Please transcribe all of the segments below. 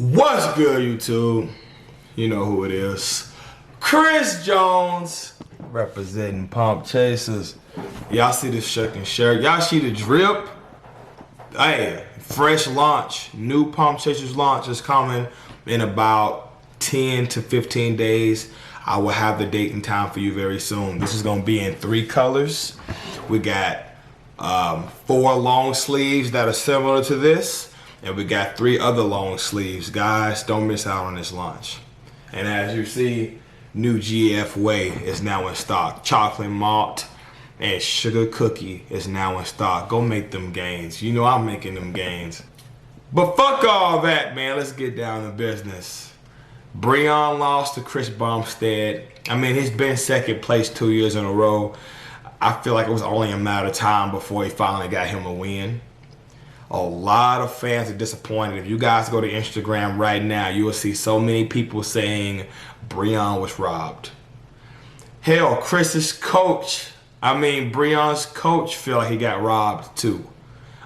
What's good, YouTube? You know who it is. Chris Jones representing Pump Chasers. Y'all see the shucking shirt. Y'all see the drip. Hey, fresh launch. New Pump Chasers launch is coming in about 10 to 15 days. I will have the date and time for you very soon. This is going to be in 3 colors. We got 4 long sleeves that are similar to this. And we got 3 other long sleeves. Guys, don't miss out on this launch. And as you see, new GF Whey is now in stock. Chocolate malt and sugar cookie is now in stock. Go make them gains. You know I'm making them gains. But fuck all that, man. Let's get down to business. Breon lost to Chris Bumstead. I mean, he's been second place 2 years in a row. I feel like it was only a matter of time before he finally got him a win. A lot of fans are disappointed. If you guys go to Instagram right now, you will see so many people saying Breon was robbed. Hell, Chris's coach, Breon's coach feel like he got robbed too.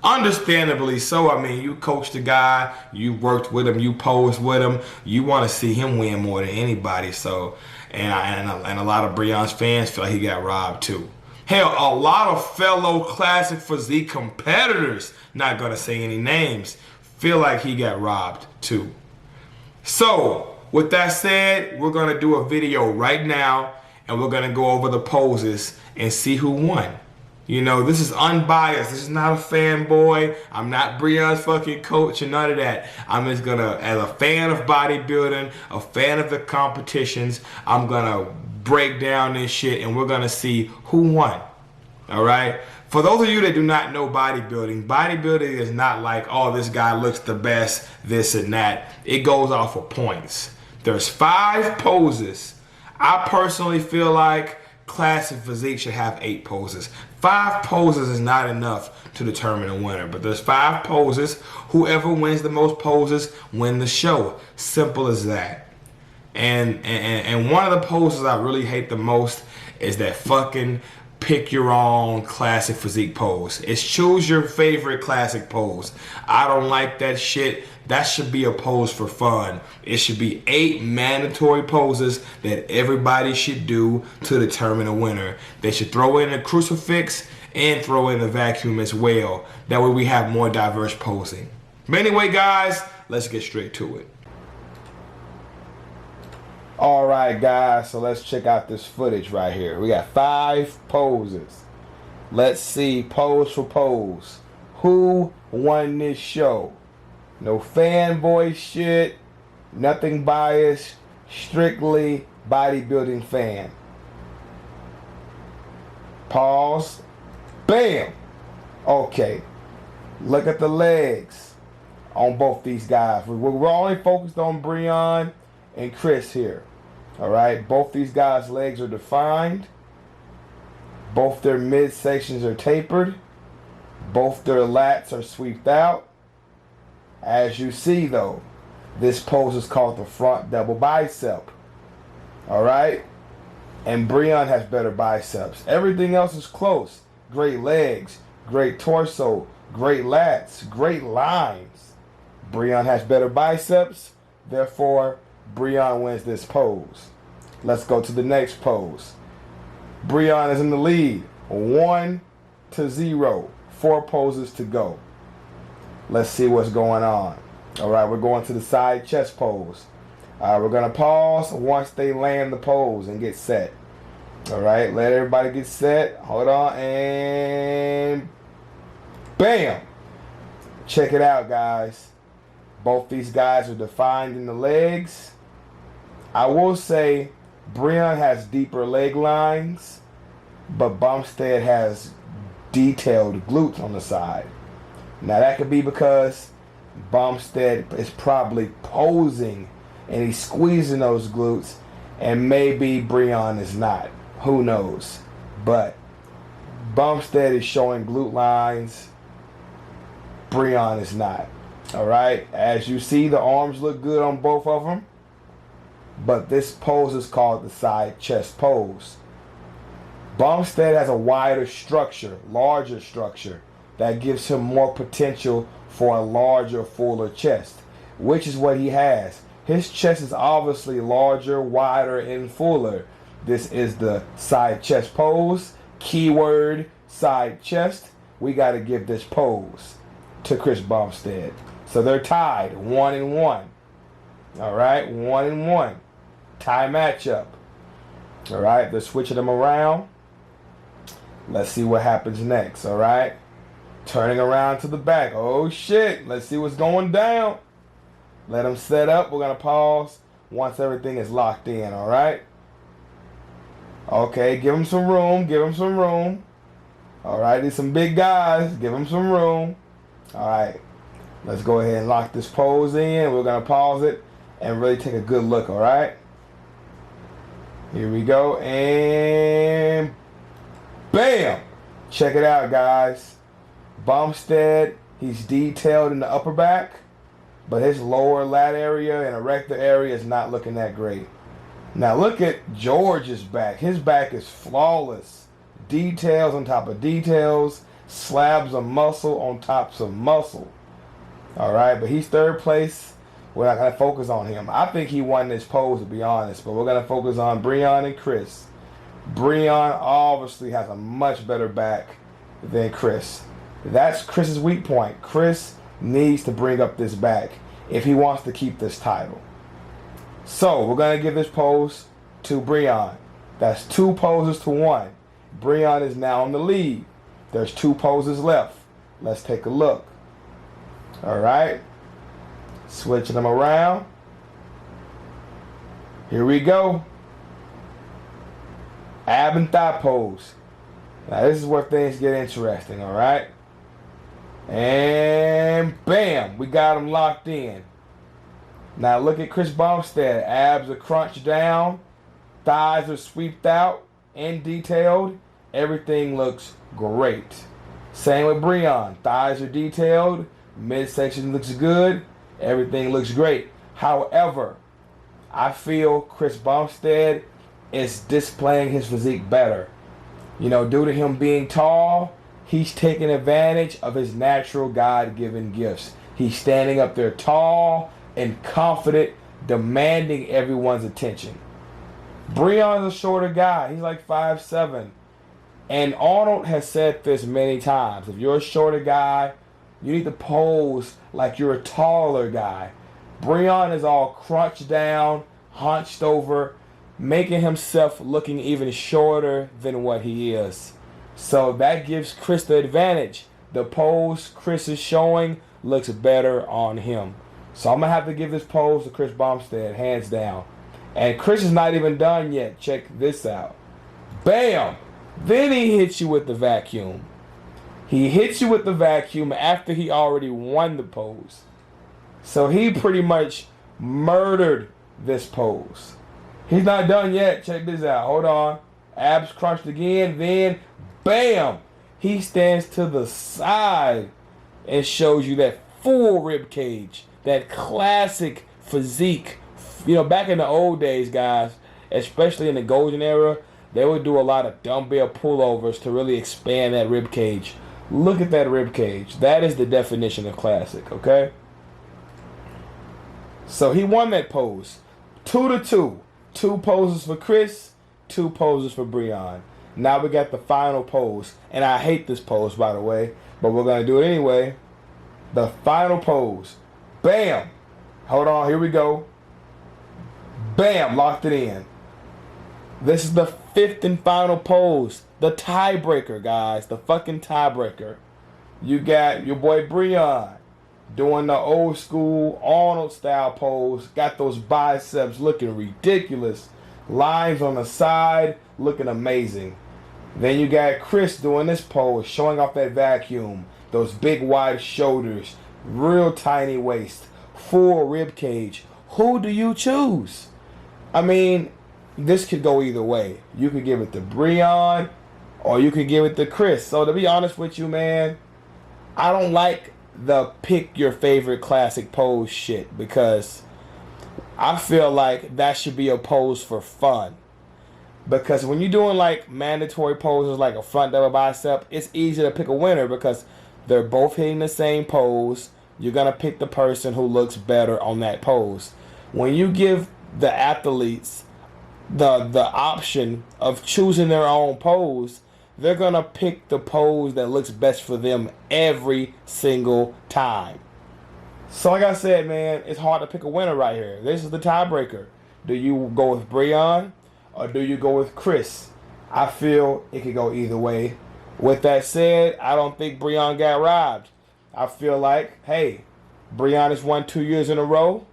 Understandably so. I mean, you coached the guy, you worked with him, you posed with him. You want to see him win more than anybody. So, and a lot of Breon's fans feel like he got robbed too. Hell, a lot of fellow classic physique competitors, not gonna say any names, feel like he got robbed too. So, with that said, we're gonna do a video right now and we're gonna go over the poses and see who won. You know, this is unbiased. This is not a fanboy. I'm not Breon's fucking coach or none of that. I'm just gonna, as a fan of bodybuilding, a fan of the competitions, I'm gonna break down this shit and we're gonna see who won. All right, for those of you that do not know bodybuilding is not like, oh, this guy looks the best, this and that. It goes off of points. There's 5 poses. I personally feel like classic physique should have 8 poses. 5 poses is not enough to determine a winner, but there's 5 poses. Whoever wins the most poses win the show. Simple as that. And one of the poses I really hate the most is that fucking pick your own classic physique pose. It's choose your favorite classic pose. I don't like that shit. That should be a pose for fun. It should be 8 mandatory poses that everybody should do to determine a winner. They should throw in a crucifix and throw in a vacuum as well. That way we have more diverse posing. But anyway, guys, let's get straight to it. Alright guys, so let's check out this footage right here. We got 5 poses. Let's see pose for pose. Who won this show? No fanboy shit, nothing biased, strictly bodybuilding fan. Pause. Bam! Okay, look at the legs on both these guys. We're only focused on Breon and Chris here. Alright, both these guys' legs are defined. Both their midsections are tapered. Both their lats are sweeped out. As you see though, this pose is called the front double bicep. Alright? And Breon has better biceps. Everything else is close. Great legs, great torso, great lats, great lines. Breon has better biceps, therefore Breon wins this pose. Let's go to the next pose. Breon is in the lead, 1-0. 4 poses to go. Let's see what's going on. All right, we're going to the side chest pose. We're gonna pause once they land the pose and get set. All right, let everybody get set. Hold on, and bam! Check it out, guys. Both these guys are defined in the legs. I will say Breon has deeper leg lines, but Bumstead has detailed glutes on the side. Now that could be because Bumstead is probably posing and he's squeezing those glutes, and maybe Breon is not. Who knows? But Bumstead is showing glute lines. Breon is not. Alright, as you see, the arms look good on both of them. But this pose is called the side chest pose. Bumstead has a wider structure, larger structure, that gives him more potential for a larger, fuller chest. which is what he has. His chest is obviously larger, wider, and fuller. This is the side chest pose. Keyword, side chest. We got to give this pose to Chris Bumstead. So they're tied, 1-1. All right, 1-1. Tie matchup. All right, they're switching them around. Let's see what happens next. All right, turning around to the back. Oh shit, let's see what's going down. Let them set up. We're going to pause once everything is locked in, all right? Okay, give them some room. Give them some room. All right, these some big guys. Give them some room. All right, let's go ahead and lock this pose in. We're going to pause it and really take a good look, all right? Here we go, and bam! Check it out, guys. Bumstead, he's detailed in the upper back, but his lower lat area and erector area is not looking that great. Now look at George's back. His back is flawless. Details on top of details, slabs of muscle on tops of muscle. All right, but he's third place. We're not going to focus on him. I think he won this pose, to be honest, but we're going to focus on Breon and Chris. Breon obviously has a much better back than Chris. That's Chris's weak point. Chris needs to bring up this back if he wants to keep this title. So we're going to give this pose to Breon. That's 2 poses to 1. Breon is now in the lead. There's 2 poses left. Let's take a look. All right. Switching them around. Here we go. Ab and thigh pose. Now this is where things get interesting, all right? And bam, we got them locked in. Now look at Chris Bumstead. Abs are crunched down. Thighs are sweeped out and detailed. Everything looks great. Same with Breon. Thighs are detailed. Midsection looks good. Everything looks great. However, I feel Chris Bumstead is displaying his physique better. You know, due to him being tall, he's taking advantage of his natural God-given gifts. He's standing up there tall and confident, demanding everyone's attention. Breon's a shorter guy. He's like 5'7". And Arnold has said this many times. If you're a shorter guy, you need to pose like you're a taller guy. Breon is all crunched down, hunched over, making himself looking even shorter than what he is. So that gives Chris the advantage. The pose Chris is showing looks better on him. So I'm going to have to give this pose to Chris Bumstead, hands down. And Chris is not even done yet. Check this out. Bam! Then he hits you with the vacuum. He hits you with the vacuum after he already won the pose. So he pretty much murdered this pose. He's not done yet. Check this out. Hold on. Abs crunched again. Then, bam! He stands to the side and shows you that full rib cage. That classic physique. You know, back in the old days, guys, especially in the golden era, they would do a lot of dumbbell pullovers to really expand that rib cage. Look at that rib cage. That is the definition of classic, okay? So he won that pose. 2-2. 2 poses for Chris, 2 poses for Breon. Now we got the final pose. And I hate this pose, by the way, but we're going to do it anyway. The final pose. Bam! Hold on, here we go. Bam! Locked it in. This is the 5th and final pose. The tiebreaker, guys. The fucking tiebreaker. You got your boy Breon doing the old school Arnold style pose. Got those biceps looking ridiculous. Lines on the side looking amazing. Then you got Chris doing this pose, showing off that vacuum. Those big wide shoulders. Real tiny waist. Full rib cage. Who do you choose? I mean, this could go either way. You could give it to Breon or you could give it to Chris. So to be honest with you, man, I don't like the pick your favorite classic pose shit because I feel like that should be a pose for fun. Because when you're doing like mandatory poses like a front double bicep, it's easy to pick a winner because they're both hitting the same pose. you're going to pick the person who looks better on that pose. When you give the athletes the option of choosing their own pose, they're going to pick the pose that looks best for them every single time. So like I said, man, it's hard to pick a winner right here. This is the tiebreaker. Do you go with Breon or do you go with Chris? I feel it could go either way. With that said, I don't think Breon got robbed. I feel like, hey, Breon has won 2 years in a row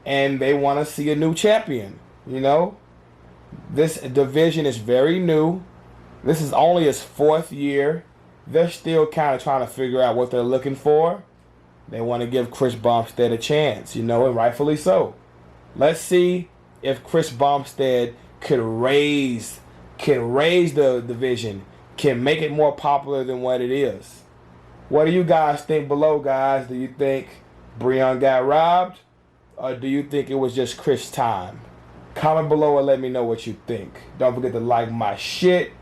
and they want to see a new champion. You know, this division is very new. This is only his 4th year. They're still kind of trying to figure out what they're looking for. They want to give Chris Bumstead a chance, you know, and rightfully so. Let's see if Chris Bumstead could raise the division, can make it more popular than what it is. What do you guys think below, guys? Do you think Breon got robbed? Or do you think it was just Chris' time? Comment below and let me know what you think. Don't forget to like my shit,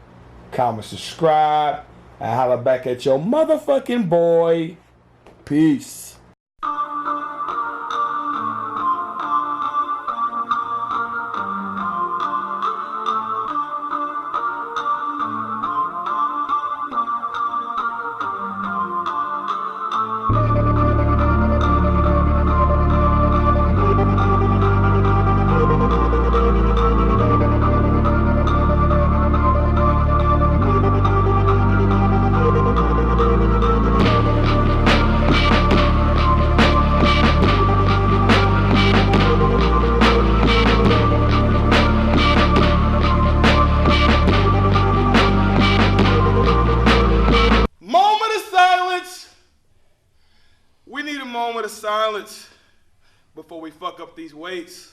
comment, subscribe, and holla back at your motherfucking boy. Peace. We need a moment of silence before we fuck up these weights.